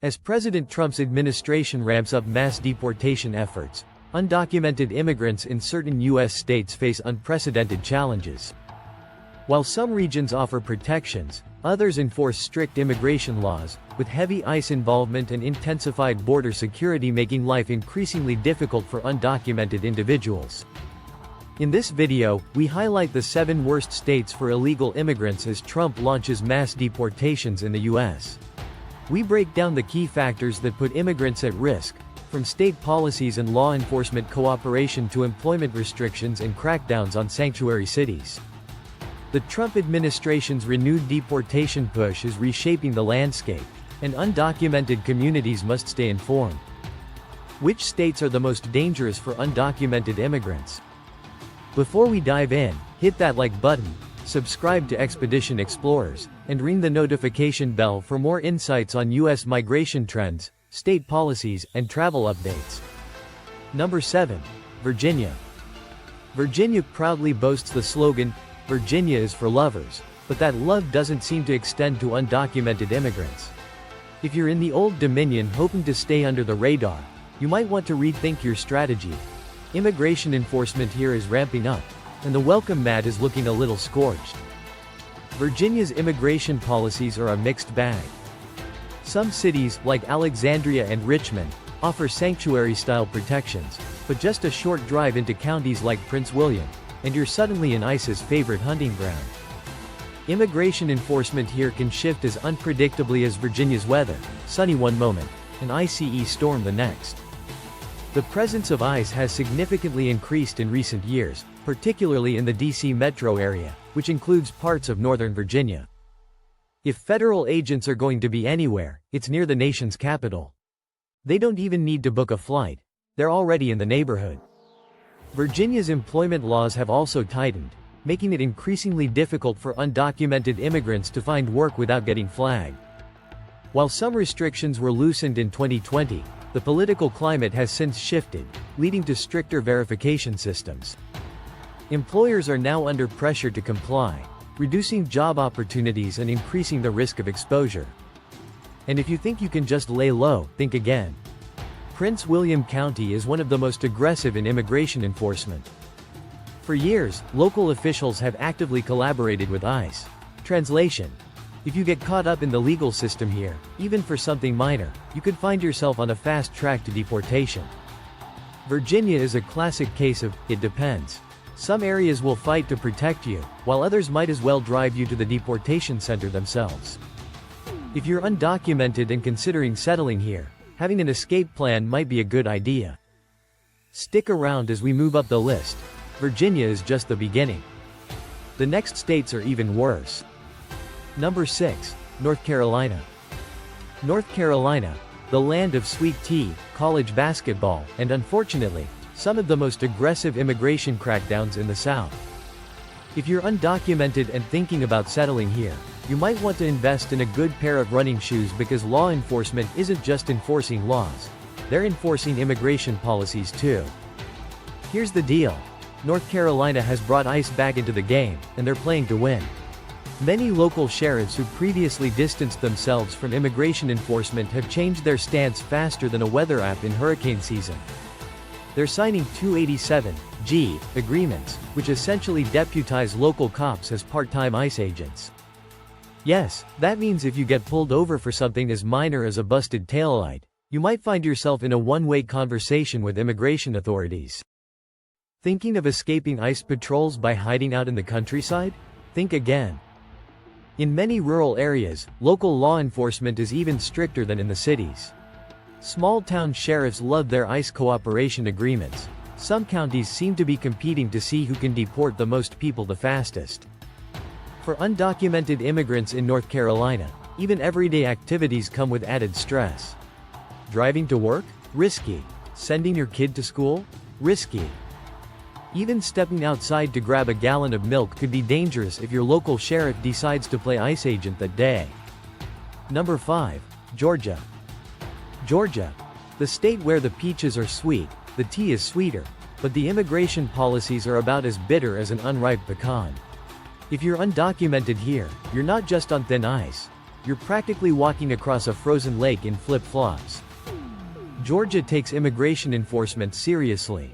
As President Trump's administration ramps up mass deportation efforts, undocumented immigrants in certain U.S. states face unprecedented challenges. While some regions offer protections, others enforce strict immigration laws, with heavy ICE involvement and intensified border security making life increasingly difficult for undocumented individuals. In this video, we highlight the 7 worst states for illegal immigrants as Trump launches mass deportations in the U.S. We break down the key factors that put immigrants at risk, from state policies and law enforcement cooperation to employment restrictions and crackdowns on sanctuary cities. The Trump administration's renewed deportation push is reshaping the landscape, and undocumented communities must stay informed. Which states are the most dangerous for undocumented immigrants? Before we dive in, hit that like button, subscribe to Expedition Explorers, and ring the notification bell for more insights on U.S. migration trends, state policies, and travel updates. Number 7. Virginia. Virginia proudly boasts the slogan, "Virginia is for lovers," but that love doesn't seem to extend to undocumented immigrants. If you're in the Old Dominion hoping to stay under the radar, you might want to rethink your strategy. Immigration enforcement here is ramping up, and the welcome mat is looking a little scorched. Virginia's immigration policies are a mixed bag. Some cities, like Alexandria and Richmond, offer sanctuary-style protections, but just a short drive into counties like Prince William, and you're suddenly in ICE's favorite hunting ground. Immigration enforcement here can shift as unpredictably as Virginia's weather, sunny one moment, and ICE storm the next. The presence of ICE has significantly increased in recent years, particularly in the D.C. metro area, which includes parts of Northern Virginia. If federal agents are going to be anywhere, it's near the nation's capital. They don't even need to book a flight. They're already in the neighborhood. Virginia's employment laws have also tightened, making it increasingly difficult for undocumented immigrants to find work without getting flagged. While some restrictions were loosened in 2020, the political climate has since shifted, leading to stricter verification systems. Employers are now under pressure to comply, reducing job opportunities and increasing the risk of exposure. And if you think you can just lay low, think again. Prince William County is one of the most aggressive in immigration enforcement. For years, local officials have actively collaborated with ICE. Translation: if you get caught up in the legal system here, even for something minor, you could find yourself on a fast track to deportation. Virginia is a classic case of, it depends. Some areas will fight to protect you, while others might as well drive you to the deportation center themselves. If you're undocumented and considering settling here, having an escape plan might be a good idea. Stick around as we move up the list. Virginia is just the beginning. The next states are even worse. Number 6. North Carolina. North Carolina, the land of sweet tea, college basketball, and unfortunately, some of the most aggressive immigration crackdowns in the South. If you're undocumented and thinking about settling here, you might want to invest in a good pair of running shoes because law enforcement isn't just enforcing laws, they're enforcing immigration policies too. Here's the deal. North Carolina has brought ICE back into the game, and they're playing to win. Many local sheriffs who previously distanced themselves from immigration enforcement have changed their stance faster than a weather app in hurricane season. They're signing 287G agreements, which essentially deputize local cops as part-time ICE agents. Yes, that means if you get pulled over for something as minor as a busted taillight, you might find yourself in a one-way conversation with immigration authorities. Thinking of escaping ICE patrols by hiding out in the countryside? Think again. In many rural areas, local law enforcement is even stricter than in the cities. Small-town sheriffs love their ICE cooperation agreements. Some counties seem to be competing to see who can deport the most people the fastest. For undocumented immigrants in North Carolina, even everyday activities come with added stress. Driving to work? Risky. Sending your kid to school? Risky. Even stepping outside to grab a gallon of milk could be dangerous if your local sheriff decides to play ICE agent that day. Number 5. Georgia. Georgia. The state where the peaches are sweet, the tea is sweeter, but the immigration policies are about as bitter as an unripe pecan. If you're undocumented here, you're not just on thin ice. you're practically walking across a frozen lake in flip-flops. Georgia takes immigration enforcement seriously.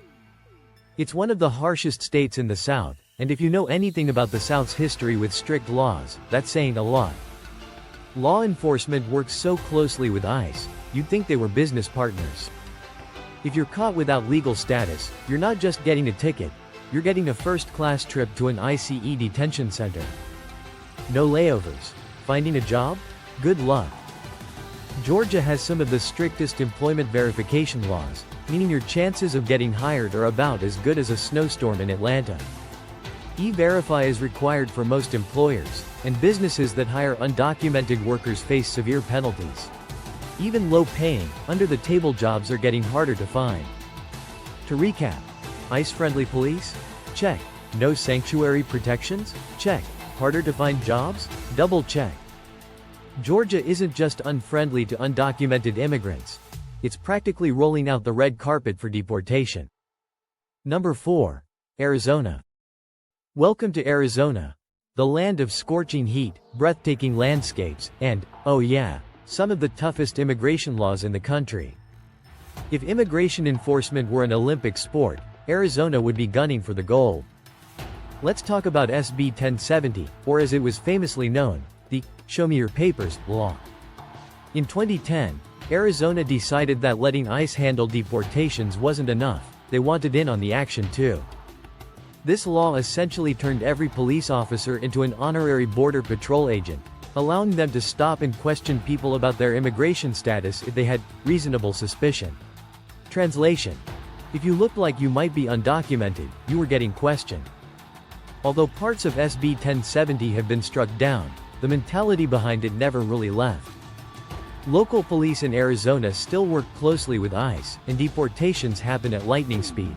It's one of the harshest states in the South, and if you know anything about the South's history with strict laws, that's saying a lot. Law enforcement works so closely with ICE, you'd think they were business partners. If you're caught without legal status, you're not just getting a ticket, you're getting a first-class trip to an ICE detention center. No layovers. Finding a job? Good luck. Georgia has some of the strictest employment verification laws, meaning your chances of getting hired are about as good as a snowstorm in Atlanta. E-Verify is required for most employers, and businesses that hire undocumented workers face severe penalties. Even low-paying, under-the-table jobs are getting harder to find. To recap, ICE-friendly police? Check. No sanctuary protections? Check. Harder to find jobs? Double check. Georgia isn't just unfriendly to undocumented immigrants. It's practically rolling out the red carpet for deportation. Number 4. Arizona. Welcome to Arizona, the land of scorching heat, breathtaking landscapes, and, oh yeah, some of the toughest immigration laws in the country. If immigration enforcement were an Olympic sport, Arizona would be gunning for the gold. Let's talk about SB 1070, or as it was famously known, the "Show Me Your Papers" law. In 2010, Arizona decided that letting ICE handle deportations wasn't enough, they wanted in on the action too. This law essentially turned every police officer into an honorary border patrol agent, allowing them to stop and question people about their immigration status if they had reasonable suspicion. Translation: if you looked like you might be undocumented, you were getting questioned. Although parts of SB 1070 have been struck down, the mentality behind it never really left. Local police in Arizona still work closely with ICE, and deportations happen at lightning speed.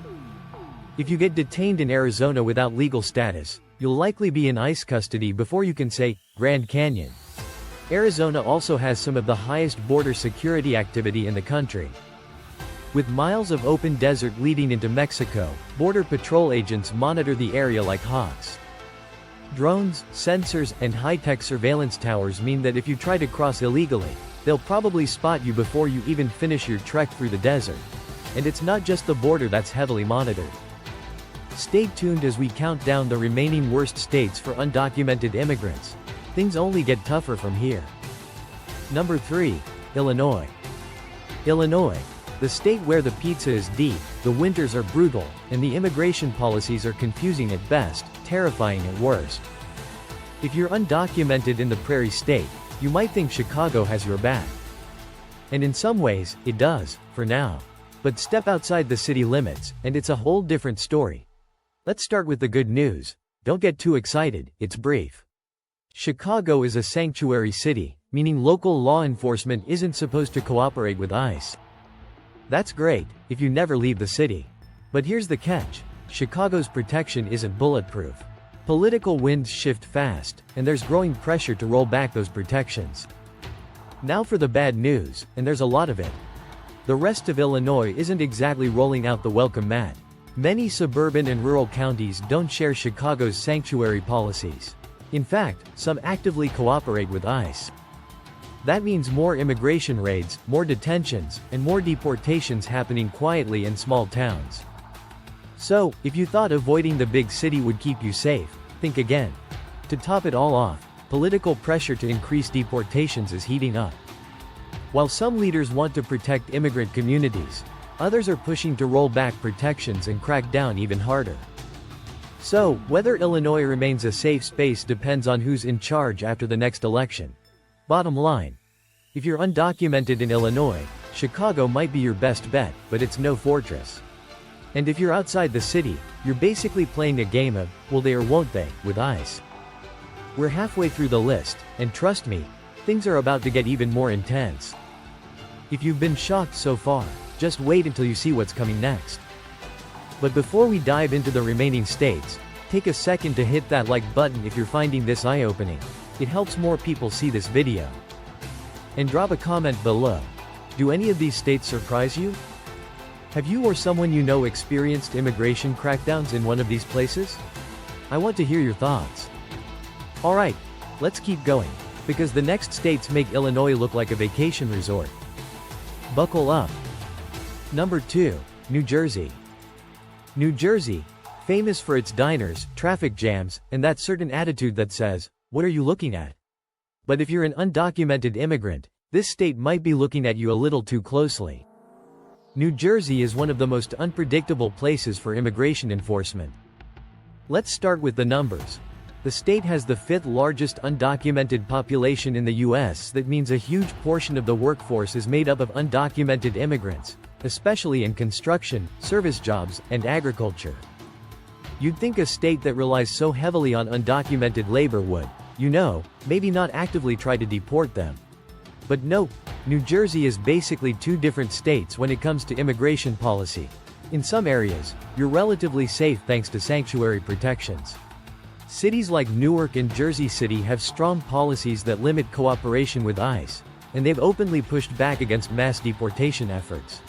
If you get detained in Arizona without legal status, you'll likely be in ICE custody before you can say, Grand Canyon. Arizona also has some of the highest border security activity in the country. With miles of open desert leading into Mexico, Border Patrol agents monitor the area like hawks. Drones, sensors, and high-tech surveillance towers mean that if you try to cross illegally, they'll probably spot you before you even finish your trek through the desert. And it's not just the border that's heavily monitored. Stay tuned as we count down the remaining worst states for undocumented immigrants. Things only get tougher from here. Number 3. Illinois. Illinois, the state where the pizza is deep, the winters are brutal, and the immigration policies are confusing at best, terrifying at worst. If you're undocumented in the Prairie State, you might think Chicago has your back. And in some ways, it does, for now. But step outside the city limits, and it's a whole different story. Let's start with the good news. Don't get too excited, it's brief. Chicago is a sanctuary city, meaning local law enforcement isn't supposed to cooperate with ICE. That's great, if you never leave the city. But here's the catch. Chicago's protection isn't bulletproof. Political winds shift fast, and there's growing pressure to roll back those protections. Now for the bad news, and there's a lot of it. The rest of Illinois isn't exactly rolling out the welcome mat. Many suburban and rural counties don't share Chicago's sanctuary policies. In fact, some actively cooperate with ICE. That means more immigration raids, more detentions, and more deportations happening quietly in small towns. So, if you thought avoiding the big city would keep you safe, think again. To top it all off, political pressure to increase deportations is heating up. While some leaders want to protect immigrant communities, others are pushing to roll back protections and crack down even harder. So, whether Illinois remains a safe space depends on who's in charge after the next election. Bottom line, if you're undocumented in Illinois, Chicago might be your best bet, but it's no fortress. And if you're outside the city, you're basically playing a game of, will they or won't they, with ICE. We're halfway through the list, and trust me, things are about to get even more intense. If you've been shocked so far, just wait until you see what's coming next. But before we dive into the remaining states, take a second to hit that like button if you're finding this eye-opening. It helps more people see this video. And drop a comment below. Do any of these states surprise you? Have you or someone you know experienced immigration crackdowns in one of these places? I want to hear your thoughts. Alright, let's keep going. because the next states make Illinois look like a vacation resort. Buckle up. Number 2. New Jersey. New Jersey, famous for its diners, traffic jams, and that certain attitude that says, "What are you looking at?" But if you're an undocumented immigrant, this state might be looking at you a little too closely. New Jersey is one of the most unpredictable places for immigration enforcement. Let's start with the numbers. The state has the 5th largest undocumented population in the US. That means a huge portion of the workforce is made up of undocumented immigrants, especially in construction, service jobs, and agriculture. You'd think a state that relies so heavily on undocumented labor would, maybe not actively try to deport them. But nope, New Jersey is basically 2 different states when it comes to immigration policy. In some areas, you're relatively safe thanks to sanctuary protections. Cities like Newark and Jersey City have strong policies that limit cooperation with ICE, and they've openly pushed back against mass deportation efforts.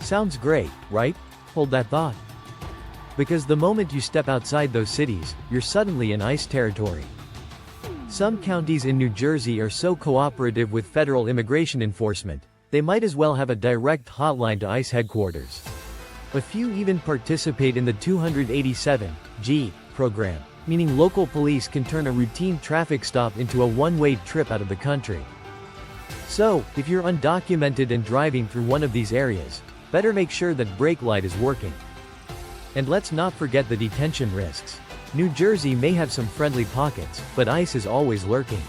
Sounds great, right? Hold that thought. Because the moment you step outside those cities, you're suddenly in ICE territory. Some counties in New Jersey are so cooperative with federal immigration enforcement, they might as well have a direct hotline to ICE headquarters. A few even participate in the 287G program, meaning local police can turn a routine traffic stop into a one-way trip out of the country. So, if you're undocumented and driving through one of these areas, better make sure that brake light is working. And let's not forget the detention risks. New Jersey may have some friendly pockets, but ICE is always lurking.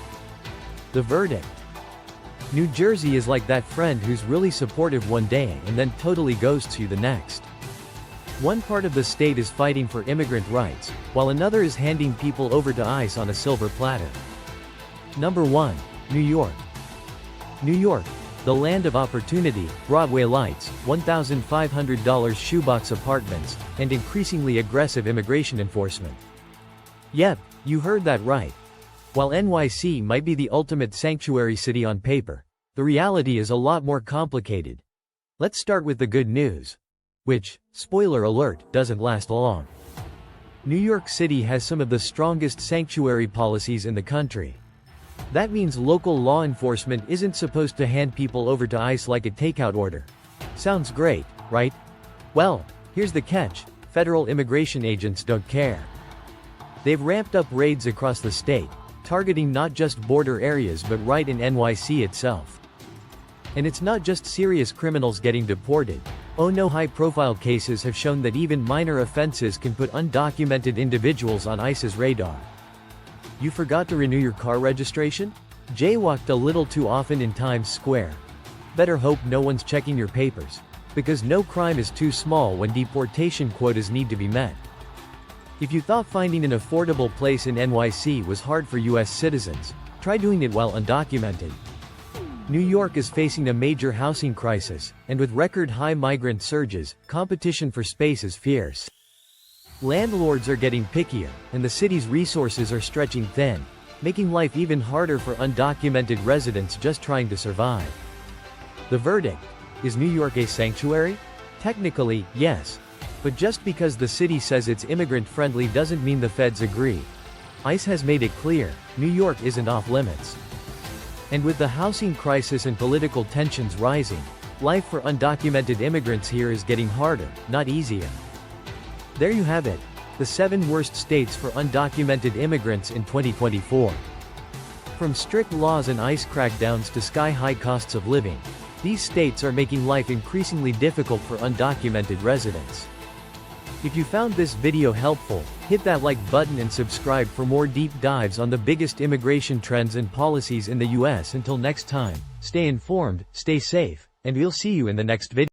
The verdict. New Jersey is like that friend who's really supportive one day and then totally ghosts you the next. One part of the state is fighting for immigrant rights, while another is handing people over to ICE on a silver platter. Number 1. New York. New York, the land of opportunity, Broadway lights, $1,500 shoebox apartments, and increasingly aggressive immigration enforcement. Yep, you heard that right. While NYC might be the ultimate sanctuary city on paper, the reality is a lot more complicated. Let's start with the good news. Which, spoiler alert, doesn't last long. New York City has some of the strongest sanctuary policies in the country. That means local law enforcement isn't supposed to hand people over to ICE like a takeout order. Sounds great, right? Well, here's the catch: federal immigration agents don't care. They've ramped up raids across the state, targeting not just border areas but right in NYC itself. And it's not just serious criminals getting deported. Oh no, high-profile cases have shown that even minor offenses can put undocumented individuals on ICE's radar. You forgot to renew your car registration? Jaywalked a little too often in Times Square? Better hope no one's checking your papers, because no crime is too small when deportation quotas need to be met. If you thought finding an affordable place in NYC was hard for US citizens, try doing it while undocumented. New York is facing a major housing crisis, and with record-high migrant surges, competition for space is fierce. Landlords are getting pickier, and the city's resources are stretching thin, making life even harder for undocumented residents just trying to survive. The verdict: is New York a sanctuary? Technically, yes. But just because the city says it's immigrant-friendly doesn't mean the feds agree. ICE has made it clear, New York isn't off-limits. And with the housing crisis and political tensions rising, life for undocumented immigrants here is getting harder, not easier. There you have it, the 7 worst states for undocumented immigrants in 2024. From strict laws and ICE crackdowns to sky-high costs of living, these states are making life increasingly difficult for undocumented residents. If you found this video helpful, hit that like button and subscribe for more deep dives on the biggest immigration trends and policies in the US. Until next time, stay informed, stay safe, and we'll see you in the next video.